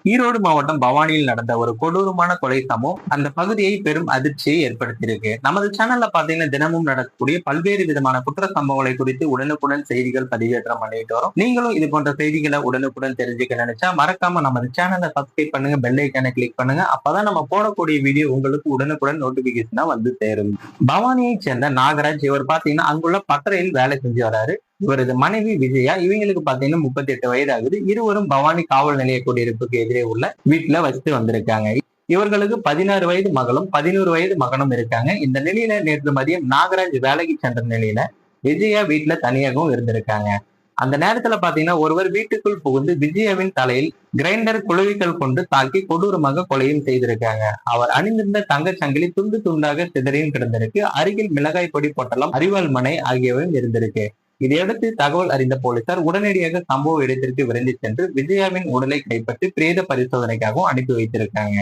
ஈரோடு மாவட்டம் பவானியில் நடந்த ஒரு கொடூரமான கொலை சம்பவம் அந்த பகுதியை பெரும் அதிர்ச்சியை ஏற்படுத்தியிருக்கு. நமது சேனல்ல பாத்தீங்கன்னா தினமும் நடக்கக்கூடிய பல்வேறு விதமான குற்ற சம்பவங்களை குறித்து உடனுக்குடன் செய்திகள் பதிவேற்றம் பண்ணிட்டு வரோம். நீங்களும் இது போன்ற செய்திகளை உடனுக்குடன் தெரிஞ்சுக்க நினைச்சா மறக்காம நமது சேனலை சப்ஸ்கிரைப் பண்ணுங்க, பெல் ஐக்கானை கிளிக் பண்ணுங்க. அப்பதான் நம்ம போடக்கூடிய வீடியோ உங்களுக்கு உடனுக்குடன் நோட்டிபிகேஷனா வந்து சேரும். பவானியை சேர்ந்த நாகராஜ் இவர் பாத்தீங்கன்னா அங்குள்ள பட்டறையில் வேலை செஞ்சு வராரு. இவரது மனைவி விஜயா, இவங்களுக்கு பாத்தீங்கன்னா 38 வயது ஆகுது. இருவரும் பவானி காவல் நிலைய குடியிருப்புக்கு எதிரே உள்ள வீட்டுல வச்சுட்டு வந்திருக்காங்க. இவர்களுக்கு 16 வயது மகளும் 11 வயது மகனும் இருக்காங்க. இந்த நிலையில நேற்று மதியம் நாகராஜ் வேலைக்கு சென்ற நிலையில விஜயா வீட்டுல தனியாகவும் இருந்திருக்காங்க. அந்த நேரத்துல பாத்தீங்கன்னா ஒருவர் வீட்டுக்குள் புகுந்து விஜயாவின் தலையில் கிரைண்டர் குளவிகள் கொண்டு தாக்கி கொடூரமாக கொலையும் செய்திருக்காங்க. அவர் அணிந்திருந்த தங்கச் சங்கிலி துண்டு துண்டாக சிதறியும் கிடந்திருக்கு. அருகில் மிளகாய் பொடி பொட்டலம், அரிவாள் மனை ஆகியவையும் இருந்திருக்கு. இதையடுத்து தகவல் அறிந்த போலீசார் உடனடியாக சம்பவ இடத்திற்கு விரைந்து சென்று விஜயாவின் உடலை கைப்பற்றி பிரேத பரிசோதனைக்காகவும் அனுப்பி வைத்திருக்காங்க.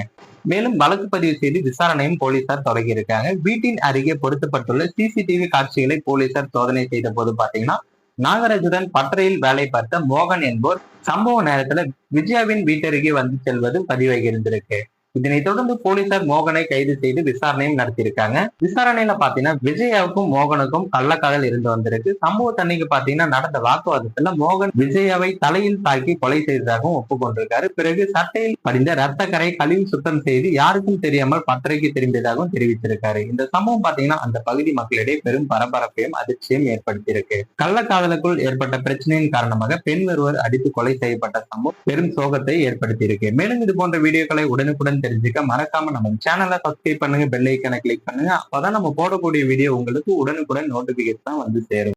மேலும் வழக்கு பதிவு செய்து விசாரணையும் போலீசார் தொடங்கியிருக்காங்க. வீட்டின் அருகே பொருத்தப்பட்டுள்ள சிசிடிவி காட்சிகளை போலீசார் சோதனை செய்த போது பாத்தீங்கன்னா நாகராஜுடன் பட்டறையில் வேலை பார்த்த மோகன் என்போர் சம்பவ நேரத்துல விஜயாவின் வீட்டருகே வந்து செல்வது பதிவாகி இருந்திருக்கு. இதனைத் தொடர்ந்து போலீசார் மோகனை கைது செய்து விசாரணையும் நடத்தியிருக்காங்க. விசாரணையில பாத்தீங்கன்னா விஜயாவுக்கும் மோகனுக்கும் கள்ளக்காதல் இருந்து வந்திருக்கு. சம்பவத்தன்னைக்கு பாத்தீங்கன்னா நடந்த வாக்குவாதத்துல மோகன் விஜயாவை தலையில் தாக்கி கொலை செய்ததாகவும் ஒப்புக்கொண்டிருக்காரு. பிறகு சட்டையில் படிந்த ரத்த கரை கழிவு சுத்தம் செய்து யாருக்கும் தெரியாமல் பட்டறைக்கு திரும்பியதாகவும் தெரிவித்திருக்காரு. இந்த சம்பவம் பாத்தீங்கன்னா அந்த பகுதி மக்களிடையே பெரும் பரபரப்பையும் அதிர்ச்சியும் ஏற்படுத்தியிருக்கு. கள்ளக்காதலுக்குள் ஏற்பட்ட பிரச்சனையின் காரணமாக பெண் ஒருவர் அடித்து கொலை செய்யப்பட்ட சம்பவம் பெரும் சோகத்தை ஏற்படுத்தியிருக்கு. மேலும் இது போன்ற வீடியோக்களை உடனுக்குடன் தெரிஞ்சுக்க மறக்காம நம்ம சேனலை சப்ஸ்கிரைப் பண்ணுங்க, பெல் ஐக்கானை கிளிக் பண்ணுங்க. அப்பதான் நம்ம போடக்கூடிய வீடியோ உங்களுக்கு உடனுக்குடன் நோட்டிபிகேஷன் வந்து சேரும்.